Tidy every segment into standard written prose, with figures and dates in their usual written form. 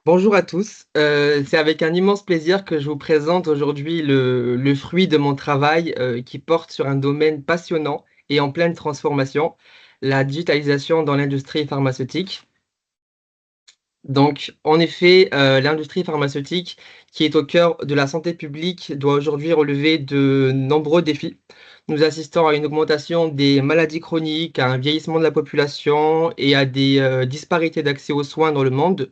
Bonjour à tous, c'est avec un immense plaisir que je vous présente aujourd'hui le fruit de mon travail qui porte sur un domaine passionnant et en pleine transformation, la digitalisation dans l'industrie pharmaceutique. Donc, en effet, l'industrie pharmaceutique, qui est au cœur de la santé publique, doit aujourd'hui relever de nombreux défis. Nous assistons à une augmentation des maladies chroniques, à un vieillissement de la population et à des disparités d'accès aux soins dans le monde.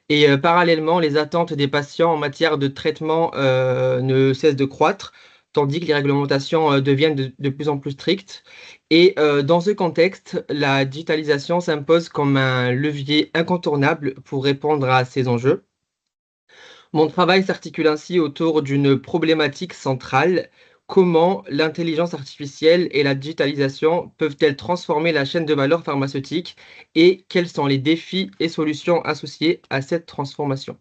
Et parallèlement, les attentes des patients en matière de traitement, ne cessent de croître, tandis que les réglementations, deviennent de plus en plus strictes. Et dans ce contexte, la digitalisation s'impose comme un levier incontournable pour répondre à ces enjeux. Mon travail s'articule ainsi autour d'une problématique centrale: comment l'intelligence artificielle et la digitalisation peuvent-elles transformer la chaîne de valeur pharmaceutique et quels sont les défis et solutions associés à cette transformation?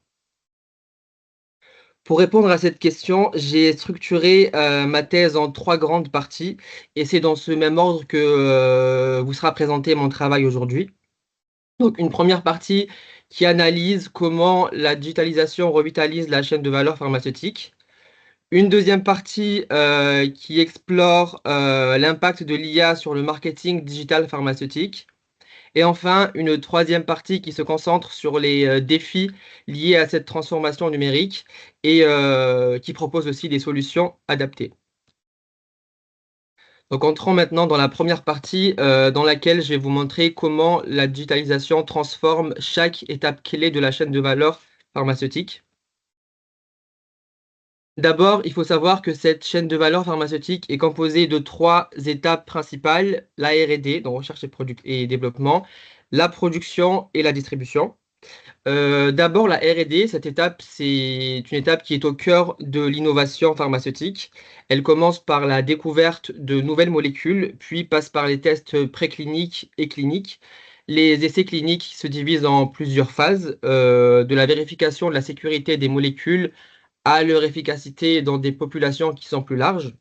Pour répondre à cette question, j'ai structuré, ma thèse en 3 grandes parties et c'est dans ce même ordre que, vous sera présenté mon travail aujourd'hui. Donc une première partie qui analyse comment la digitalisation revitalise la chaîne de valeur pharmaceutique. Une deuxième partie, qui explore, l'impact de l'IA sur le marketing digital pharmaceutique. Et enfin, une troisième partie qui se concentre sur les, défis liés à cette transformation numérique et qui propose aussi des solutions adaptées. Donc entrons maintenant dans la première partie, dans laquelle je vais vous montrer comment la digitalisation transforme chaque étape clé de la chaîne de valeur pharmaceutique. D'abord, il faut savoir que cette chaîne de valeur pharmaceutique est composée de 3 étapes principales: la R&D, donc recherche et développement, la production et la distribution. D'abord la R&D, cette étape, c'est une étape qui est au cœur de l'innovation pharmaceutique. Elle commence par la découverte de nouvelles molécules, puis passe par les tests précliniques et cliniques. Les essais cliniques se divisent en plusieurs phases, de la vérification de la sécurité des molécules à leur efficacité dans des populations qui sont plus larges.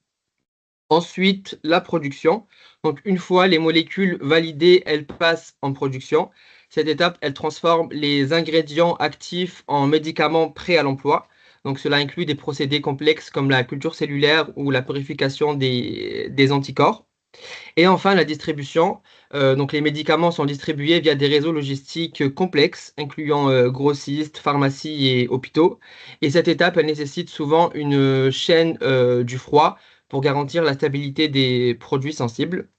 Ensuite, la production. Donc, une fois les molécules validées, elles passent en production. Cette étape, elle transforme les ingrédients actifs en médicaments prêts à l'emploi. Donc, cela inclut des procédés complexes comme la culture cellulaire ou la purification des anticorps. Et enfin, la distribution. Donc, les médicaments sont distribués via des réseaux logistiques complexes, incluant grossistes, pharmacies et hôpitaux. Et cette étape, elle nécessite souvent une chaîne du froid pour garantir la stabilité des produits sensibles.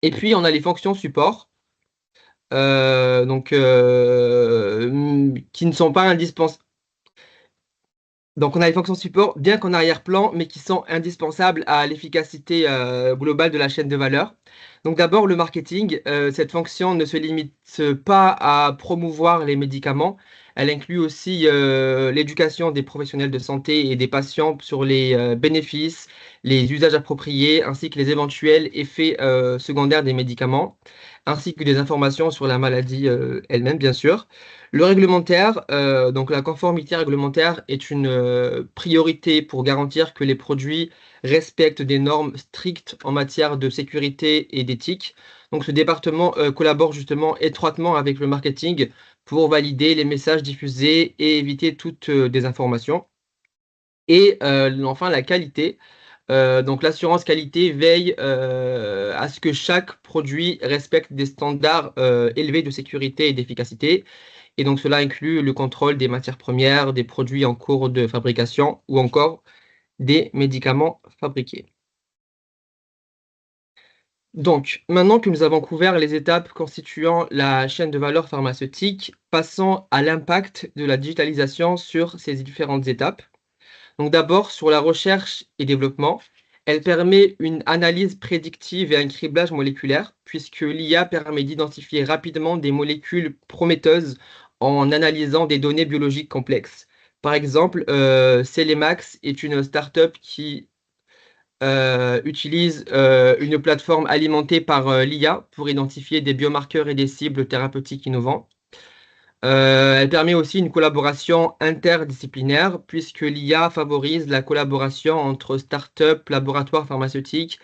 Et puis, on a les fonctions support, qui ne sont pas indispensables. Donc on a les fonctions support, bien qu'en arrière-plan, mais qui sont indispensables à l'efficacité, globale de la chaîne de valeur. Donc d'abord le marketing, cette fonction ne se limite pas à promouvoir les médicaments. Elle inclut aussi, l'éducation des professionnels de santé et des patients sur les, bénéfices, les usages appropriés, ainsi que les éventuels effets, secondaires des médicaments, ainsi que des informations sur la maladie, elle-même bien sûr. Le réglementaire, donc la conformité réglementaire est une, priorité pour garantir que les produits respectent des normes strictes en matière de sécurité et d'éthique. Donc ce département, collabore justement étroitement avec le marketing pour valider les messages diffusés et éviter toute, désinformation. Et enfin la qualité, donc l'assurance qualité veille, à ce que chaque produit respecte des standards, élevés de sécurité et d'efficacité. Et donc cela inclut le contrôle des matières premières, des produits en cours de fabrication ou encore des médicaments fabriqués. Donc, maintenant que nous avons couvert les étapes constituant la chaîne de valeur pharmaceutique, passons à l'impact de la digitalisation sur ces différentes étapes. Donc d'abord, sur la recherche et développement, elle permet une analyse prédictive et un criblage moléculaire, puisque l'IA permet d'identifier rapidement des molécules prometteuses en analysant des données biologiques complexes. Par exemple, Celemax est une startup qui utilise une plateforme alimentée par l'IA pour identifier des biomarqueurs et des cibles thérapeutiques innovants. Elle permet aussi une collaboration interdisciplinaire puisque l'IA favorise la collaboration entre startups, laboratoires pharmaceutiques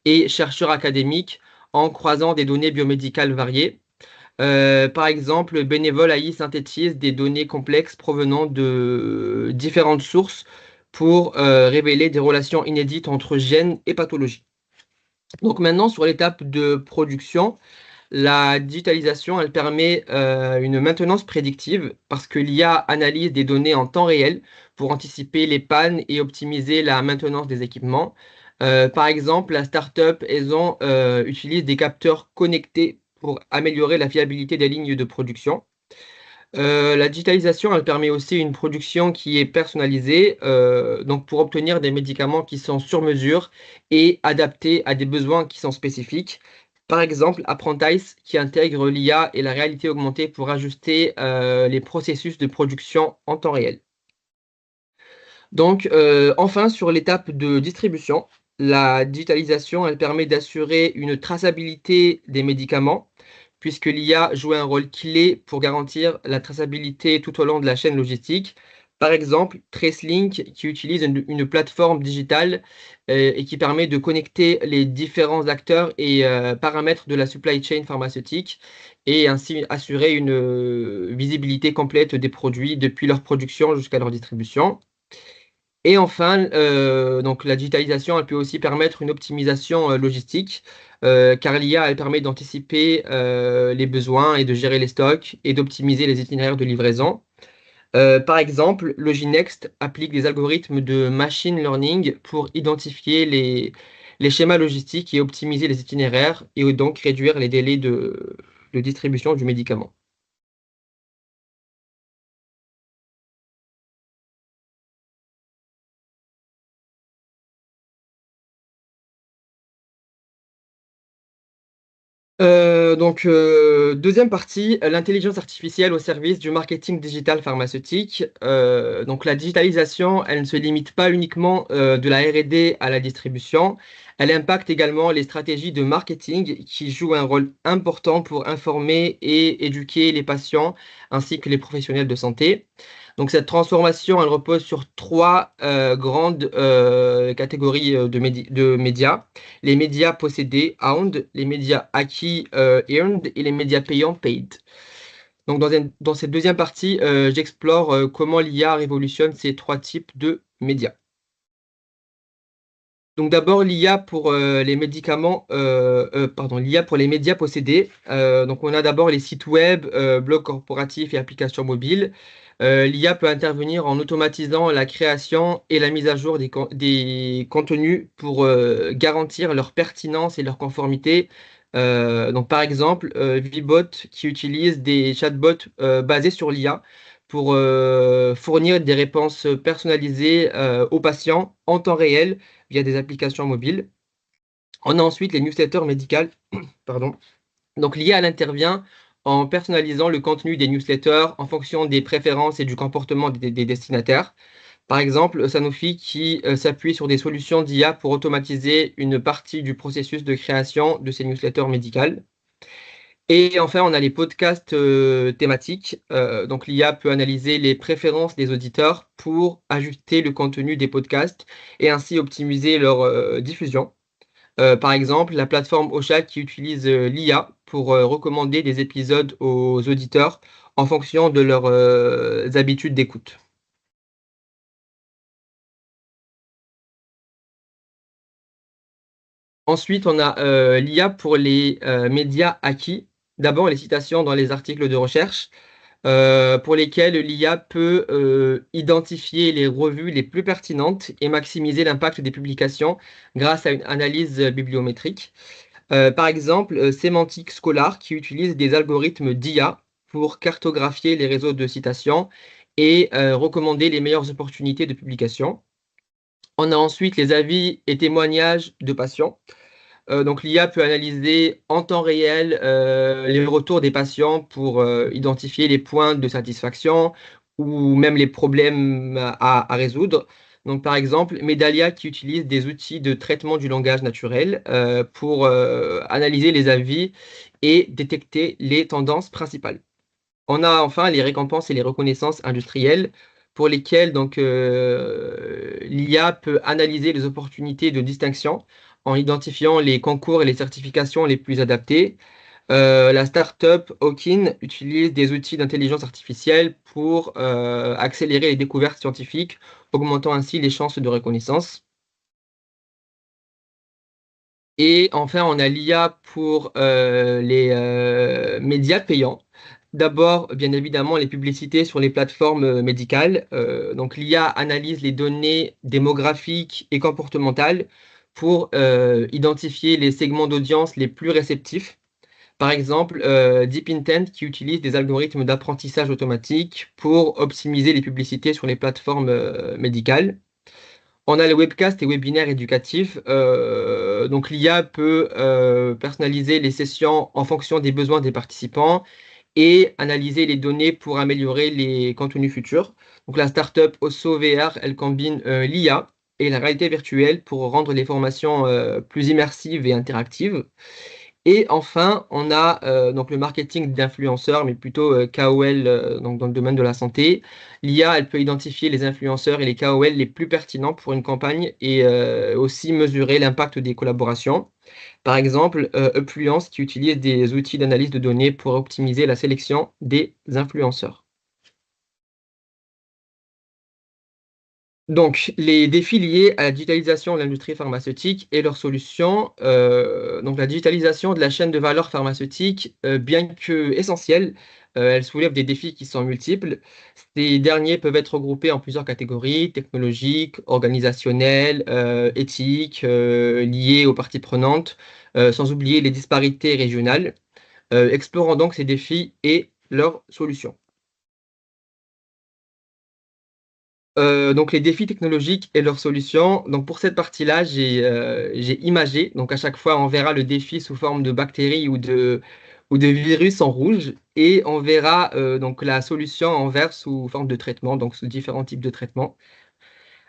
et chercheurs académiques en croisant des données biomédicales variées. Par exemple, Bénévole AI synthétise des données complexes provenant de différentes sources pour révéler des relations inédites entre gènes et pathologies. Donc maintenant, sur l'étape de production, la digitalisation, elle permet une maintenance prédictive parce que l'IA analyse des données en temps réel pour anticiper les pannes et optimiser la maintenance des équipements. Par exemple, la startup Aison utilise des capteurs connectés pour améliorer la fiabilité des lignes de production. La digitalisation, elle permet aussi une production qui est personnalisée, donc pour obtenir des médicaments qui sont sur mesure et adaptés à des besoins qui sont spécifiques. Par exemple, Apprentice qui intègre l'IA et la réalité augmentée pour ajuster les processus de production en temps réel. Donc, enfin, sur l'étape de distribution, la digitalisation, elle permet d'assurer une traçabilité des médicaments, puisque l'IA joue un rôle clé pour garantir la traçabilité tout au long de la chaîne logistique. Par exemple, TraceLink, qui utilise une plateforme digitale et qui permet de connecter les différents acteurs et paramètres de la supply chain pharmaceutique et ainsi assurer une visibilité complète des produits depuis leur production jusqu'à leur distribution. Et enfin, donc la digitalisation, elle peut aussi permettre une optimisation, logistique, car l'IA, elle permet d'anticiper, les besoins et de gérer les stocks et d'optimiser les itinéraires de livraison. Par exemple, Loginext applique des algorithmes de machine learning pour identifier les schémas logistiques et optimiser les itinéraires et donc réduire les délais de distribution du médicament. Deuxième partie, l'intelligence artificielle au service du marketing digital pharmaceutique. Donc la digitalisation, elle ne se limite pas uniquement de la R&D à la distribution, elle impacte également les stratégies de marketing qui jouent un rôle important pour informer et éduquer les patients ainsi que les professionnels de santé. Donc cette transformation, elle repose sur trois grandes catégories de médias. Les médias possédés, owned, les médias acquis, earned, et les médias payants, paid. Donc dans cette deuxième partie, j'explore comment l'IA révolutionne ces trois types de médias. Donc d'abord l'IA pour les médicaments, pardon, l'IA pour les médias possédés. Donc on a d'abord les sites web, blogs corporatifs et applications mobiles. L'IA peut intervenir en automatisant la création et la mise à jour des contenus pour garantir leur pertinence et leur conformité. Donc par exemple, Vbot qui utilise des chatbots basés sur l'IA pour fournir des réponses personnalisées aux patients en temps réel via des applications mobiles. On a ensuite les newsletters médicales. Pardon. Donc l'IA, elle intervient en personnalisant le contenu des newsletters en fonction des préférences et du comportement des destinataires. Par exemple, Sanofi qui s'appuie sur des solutions d'IA pour automatiser une partie du processus de création de ces newsletters médicales. Et enfin, on a les podcasts thématiques. Donc l'IA peut analyser les préférences des auditeurs pour ajuster le contenu des podcasts et ainsi optimiser leur diffusion. Par exemple, la plateforme Ocha qui utilise l'IA pour recommander des épisodes aux auditeurs en fonction de leurs habitudes d'écoute. Ensuite, on a l'IA pour les médias acquis. D'abord, les citations dans les articles de recherche, pour lesquels l'IA peut identifier les revues les plus pertinentes et maximiser l'impact des publications grâce à une analyse bibliométrique. Par exemple, Semantic Scholar qui utilise des algorithmes d'IA pour cartographier les réseaux de citations et recommander les meilleures opportunités de publication. On a ensuite les avis et témoignages de patients. Donc l'IA peut analyser en temps réel les retours des patients pour identifier les points de satisfaction ou même les problèmes à résoudre. Donc par exemple, Medalia qui utilise des outils de traitement du langage naturel pour analyser les avis et détecter les tendances principales. On a enfin les récompenses et les reconnaissances industrielles pour lesquelles donc l'IA peut analyser les opportunités de distinction en identifiant les concours et les certifications les plus adaptés. La startup Hawkin utilise des outils d'intelligence artificielle pour accélérer les découvertes scientifiques, augmentant ainsi les chances de reconnaissance. Et enfin, on a l'IA pour les médias payants. D'abord, bien évidemment, les publicités sur les plateformes médicales. Donc, l'IA analyse les données démographiques et comportementales pour identifier les segments d'audience les plus réceptifs. Par exemple, DeepIntent qui utilise des algorithmes d'apprentissage automatique pour optimiser les publicités sur les plateformes médicales. On a les webcasts et webinaires éducatifs. Donc l'IA peut personnaliser les sessions en fonction des besoins des participants et analyser les données pour améliorer les contenus futurs. Donc la startup Osso VR, elle combine l'IA et la réalité virtuelle pour rendre les formations plus immersives et interactives. Et enfin, on a donc le marketing d'influenceurs, mais plutôt KOL donc dans le domaine de la santé. L'IA, elle peut identifier les influenceurs et les KOL les plus pertinents pour une campagne et aussi mesurer l'impact des collaborations. Par exemple, Upfluence qui utilise des outils d'analyse de données pour optimiser la sélection des influenceurs. Donc, les défis liés à la digitalisation de l'industrie pharmaceutique et leurs solutions. Donc, la digitalisation de la chaîne de valeur pharmaceutique, bien que essentielle, elle soulève des défis qui sont multiples. Ces derniers peuvent être regroupés en plusieurs catégories, technologiques, organisationnelles, éthiques, liées aux parties prenantes, sans oublier les disparités régionales. Explorons donc ces défis et leurs solutions. Donc les défis technologiques et leurs solutions. Donc pour cette partie-là, j'ai imagé. Donc à chaque fois, on verra le défi sous forme de bactéries ou de virus en rouge et on verra donc la solution en vert sous forme de traitement, donc sous différents types de traitements.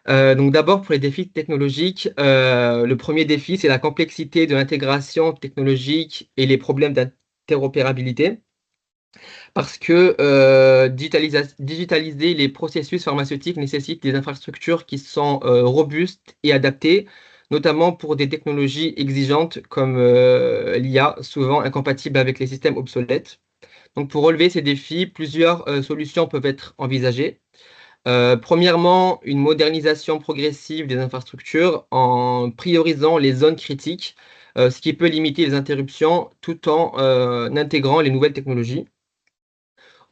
Donc d'abord pour les défis technologiques, le premier défi, c'est la complexité de l'intégration technologique et les problèmes d'interopérabilité. Parce que digitaliser les processus pharmaceutiques nécessite des infrastructures qui sont robustes et adaptées, notamment pour des technologies exigeantes comme l'IA, souvent incompatibles avec les systèmes obsolètes. Donc, pour relever ces défis, plusieurs solutions peuvent être envisagées. Premièrement, une modernisation progressive des infrastructures en priorisant les zones critiques, ce qui peut limiter les interruptions tout en intégrant les nouvelles technologies.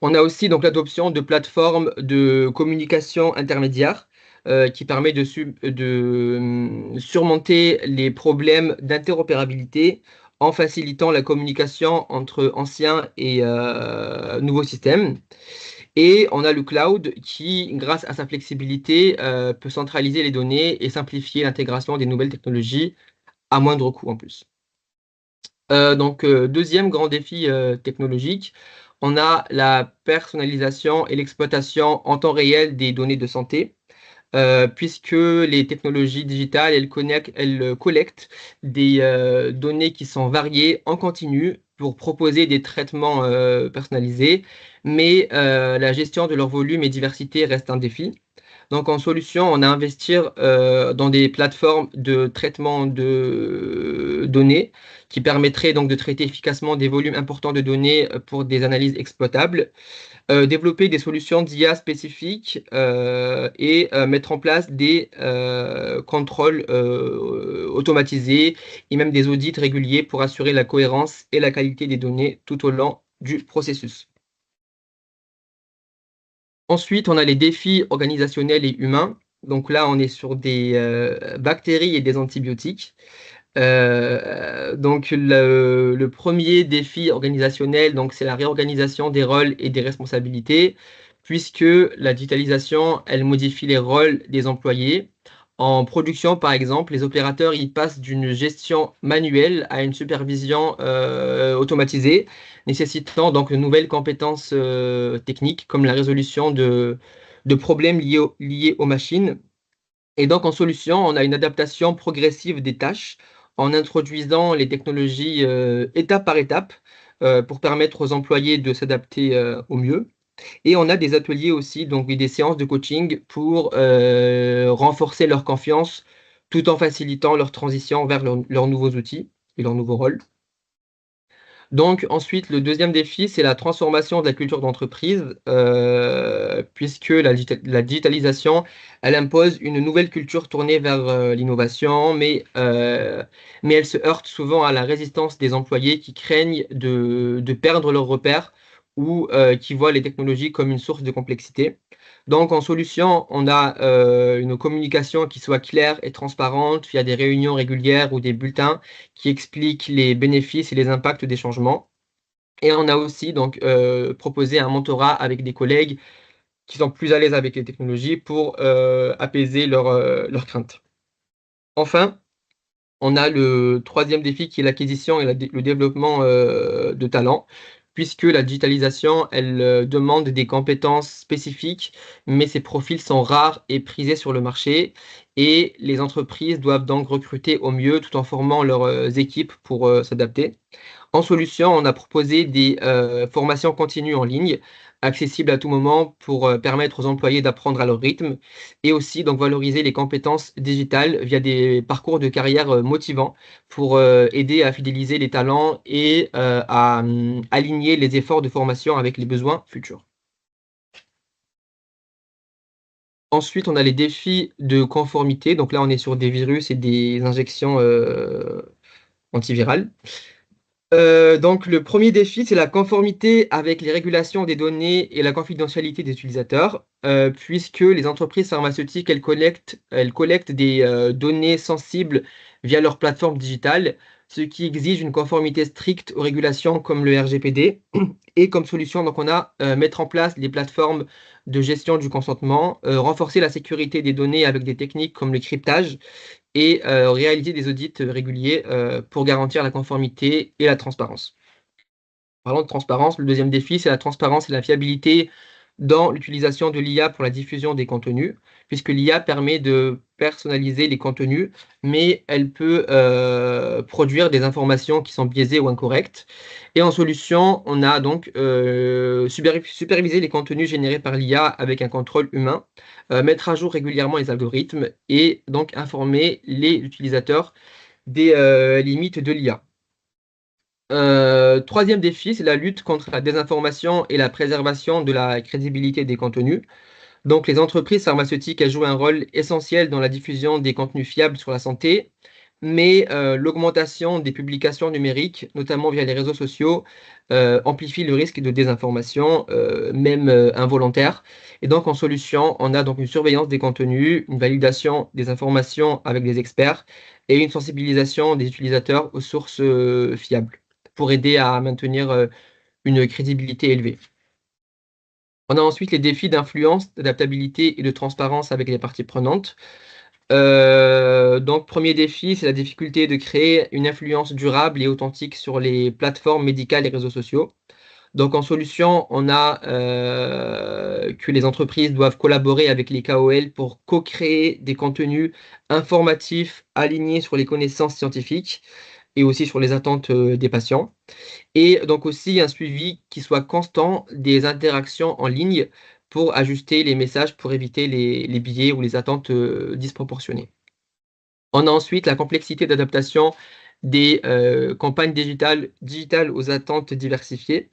On a aussi donc l'adoption de plateformes de communication intermédiaires qui permet surmonter les problèmes d'interopérabilité en facilitant la communication entre anciens et nouveaux systèmes. Et on a le cloud qui, grâce à sa flexibilité, peut centraliser les données et simplifier l'intégration des nouvelles technologies à moindre coût en plus. Deuxième grand défi technologique, on a la personnalisation et l'exploitation en temps réel des données de santé, puisque les technologies digitales, elles collectent des données qui sont variées en continu pour proposer des traitements personnalisés, mais la gestion de leur volume et diversité reste un défi. Donc en solution, on a investir dans des plateformes de traitement de données qui permettraient donc de traiter efficacement des volumes importants de données pour des analyses exploitables, développer des solutions d'IA spécifiques et mettre en place des contrôles automatisés et même des audits réguliers pour assurer la cohérence et la qualité des données tout au long du processus. Ensuite, on a les défis organisationnels et humains. Donc là, on est sur des bactéries et des antibiotiques. Le premier défi organisationnel, donc c'est la réorganisation des rôles et des responsabilités, puisque la digitalisation, elle modifie les rôles des employés. En production, par exemple, les opérateurs, ils passent d'une gestion manuelle à une supervision automatisée, nécessitant donc de nouvelles compétences techniques comme la résolution de problèmes liés aux machines. Et donc, en solution, on a une adaptation progressive des tâches en introduisant les technologies étape par étape pour permettre aux employés de s'adapter au mieux. Et on a des ateliers aussi, donc des séances de coaching pour renforcer leur confiance tout en facilitant leur transition vers leurs nouveaux outils et leurs nouveaux rôles. Donc ensuite, le deuxième défi, c'est la transformation de la culture d'entreprise, puisque la digitalisation, elle impose une nouvelle culture tournée vers l'innovation, mais elle se heurte souvent à la résistance des employés qui craignent de perdre leurs repères ou qui voient les technologies comme une source de complexité. Donc en solution, on a une communication qui soit claire et transparente via des réunions régulières ou des bulletins qui explique les bénéfices et les impacts des changements. Et on a aussi donc proposé un mentorat avec des collègues qui sont plus à l'aise avec les technologies pour apaiser leurs craintes. Enfin, on a le troisième défi qui est l'acquisition et le développement de talents, puisque la digitalisation, elle demande des compétences spécifiques, mais ces profils sont rares et prisés sur le marché, et les entreprises doivent donc recruter au mieux tout en formant leurs équipes pour s'adapter. En solution, on a proposé des formations continues en ligne, accessibles à tout moment pour permettre aux employés d'apprendre à leur rythme et aussi donc valoriser les compétences digitales via des parcours de carrière motivants pour aider à fidéliser les talents et à aligner les efforts de formation avec les besoins futurs. Ensuite, on a les défis de conformité. Donc là, on est sur des virus et des injections antivirales. Donc le premier défi, c'est la conformité avec les régulations des données et la confidentialité des utilisateurs, puisque les entreprises pharmaceutiques, elles collectent des données sensibles via leur plateforme digitale, ce qui exige une conformité stricte aux régulations comme le RGPD. Et comme solution, donc on a mettre en place des plateformes de gestion du consentement, renforcer la sécurité des données avec des techniques comme le cryptage et réaliser des audits réguliers pour garantir la conformité et la transparence. Parlant de transparence, le deuxième défi, c'est la transparence et la fiabilité dans l'utilisation de l'IA pour la diffusion des contenus, puisque l'IA permet de personnaliser les contenus, mais elle peut produire des informations qui sont biaisées ou incorrectes. Et en solution, on a donc supervisé les contenus générés par l'IA avec un contrôle humain, mettre à jour régulièrement les algorithmes et donc informer les utilisateurs des limites de l'IA. Troisième défi, c'est la lutte contre la désinformation et la préservation de la crédibilité des contenus. Donc, les entreprises pharmaceutiques, elles jouent un rôle essentiel dans la diffusion des contenus fiables sur la santé, mais l'augmentation des publications numériques, notamment via les réseaux sociaux, amplifie le risque de désinformation, même involontaire. Et donc, en solution, on a donc une surveillance des contenus, une validation des informations avec des experts et une sensibilisation des utilisateurs aux sources fiables pour aider à maintenir une crédibilité élevée. On a ensuite les défis d'influence, d'adaptabilité et de transparence avec les parties prenantes. Donc, premier défi, c'est la difficulté de créer une influence durable et authentique sur les plateformes médicales et réseaux sociaux. Donc, en solution, on a que les entreprises doivent collaborer avec les KOL pour co-créer des contenus informatifs alignés sur les connaissances scientifiques et aussi sur les attentes des patients. Et donc aussi un suivi qui soit constant des interactions en ligne pour ajuster les messages pour éviter les biais ou les attentes disproportionnées. On a ensuite la complexité d'adaptation des campagnes digitales aux attentes diversifiées.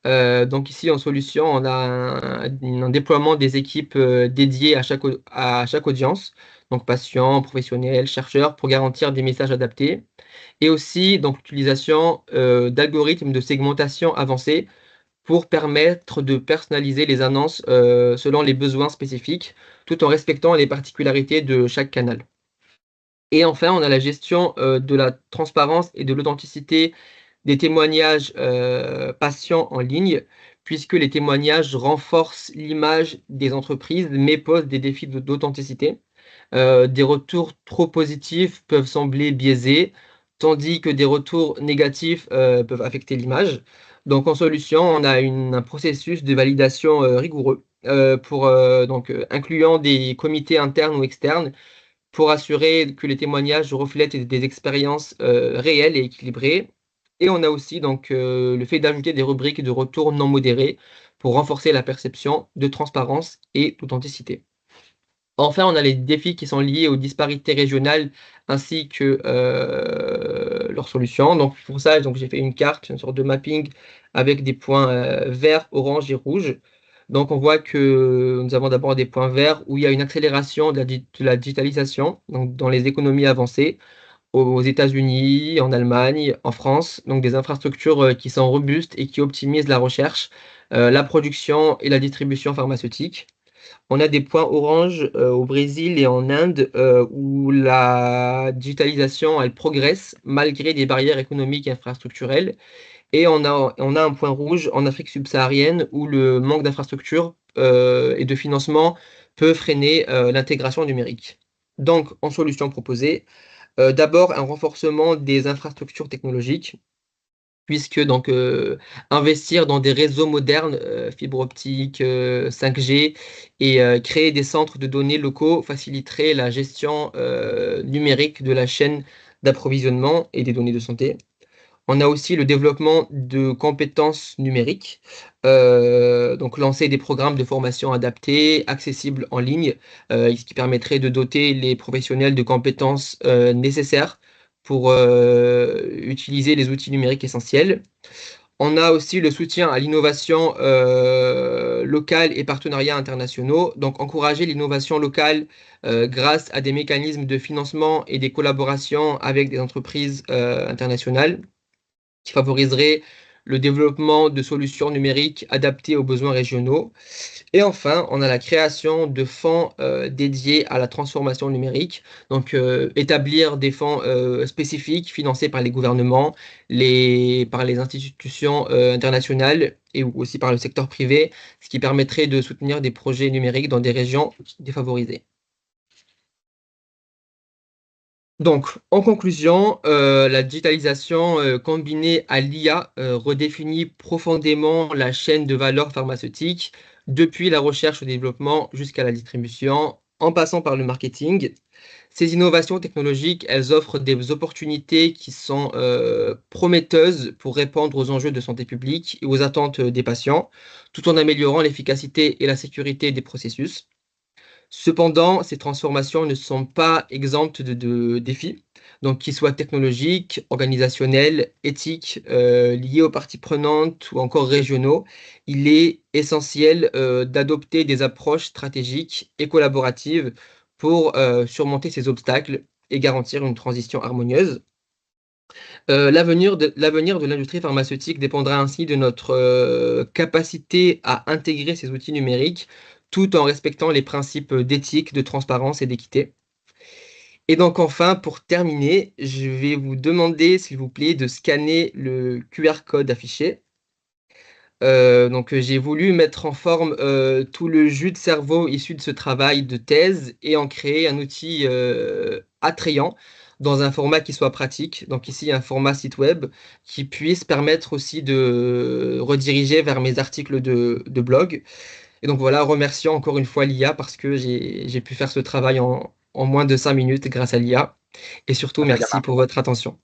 Donc ici, en solution, on a un déploiement des équipes dédiées à chaque audience, donc patients, professionnels, chercheurs, pour garantir des messages adaptés. Et aussi donc l'utilisation d'algorithmes de segmentation avancés pour permettre de personnaliser les annonces selon les besoins spécifiques, tout en respectant les particularités de chaque canal. Et enfin, on a la gestion de la transparence et de l'authenticité des témoignages patients en ligne, puisque les témoignages renforcent l'image des entreprises, mais posent des défis d'authenticité. Des retours trop positifs peuvent sembler biaisés, tandis que des retours négatifs peuvent affecter l'image. Donc en solution, on a un processus de validation rigoureux incluant des comités internes ou externes pour assurer que les témoignages reflètent des expériences réelles et équilibrées. Et on a aussi donc le fait d'ajouter des rubriques de retour non modérés pour renforcer la perception de transparence et d'authenticité. Enfin, on a les défis qui sont liés aux disparités régionales ainsi que leur solution. Donc pour ça, donc, j'ai fait une carte, une sorte de mapping avec des points verts, orange et rouge. Donc on voit que nous avons d'abord des points verts où il y a une accélération de la digitalisation donc dans les économies avancées aux États-Unis, en Allemagne, en France, donc des infrastructures qui sont robustes et qui optimisent la recherche, la production et la distribution pharmaceutique. On a des points orange au Brésil et en Inde où la digitalisation elle progresse malgré des barrières économiques et infrastructurelles. Et on a un point rouge en Afrique subsaharienne où le manque d'infrastructures et de financement peut freiner l'intégration numérique. Donc, en solution proposée, d'abord un renforcement des infrastructures technologiques puisque donc investir dans des réseaux modernes, fibre optique, 5G et créer des centres de données locaux faciliterait la gestion numérique de la chaîne d'approvisionnement et des données de santé. On a aussi le développement de compétences numériques, donc lancer des programmes de formation adaptés, accessibles en ligne, ce qui permettrait de doter les professionnels de compétences nécessaires pour utiliser les outils numériques essentiels. On a aussi le soutien à l'innovation locale et partenariats internationaux, donc encourager l'innovation locale grâce à des mécanismes de financement et des collaborations avec des entreprises internationales qui favoriserait le développement de solutions numériques adaptées aux besoins régionaux. Et enfin, on a la création de fonds dédiés à la transformation numérique, donc établir des fonds spécifiques financés par les gouvernements, par les institutions internationales et aussi par le secteur privé, ce qui permettrait de soutenir des projets numériques dans des régions défavorisées. Donc, en conclusion, la digitalisation combinée à l'IA redéfinit profondément la chaîne de valeur pharmaceutique, depuis la recherche au développement jusqu'à la distribution, en passant par le marketing. Ces innovations technologiques, elles offrent des opportunités qui sont prometteuses pour répondre aux enjeux de santé publique et aux attentes des patients, tout en améliorant l'efficacité et la sécurité des processus. Cependant, ces transformations ne sont pas exemptes de défis, donc qu'ils soient technologiques, organisationnels, éthiques, liés aux parties prenantes ou encore régionaux. Il est essentiel d'adopter des approches stratégiques et collaboratives pour surmonter ces obstacles et garantir une transition harmonieuse. L'avenir de l'industrie pharmaceutique dépendra ainsi de notre capacité à intégrer ces outils numériques tout en respectant les principes d'éthique, de transparence et d'équité. Et donc enfin, pour terminer, je vais vous demander, s'il vous plaît, de scanner le QR code affiché. J'ai voulu mettre en forme tout le jus de cerveau issu de ce travail de thèse et en créer un outil attrayant dans un format qui soit pratique. Donc ici, un format site web qui puisse permettre aussi de rediriger vers mes articles de blog. Et donc voilà, remerciant encore une fois l'IA parce que j'ai pu faire ce travail en moins de 5 minutes grâce à l'IA. Et surtout, Très bien. merci pour votre attention.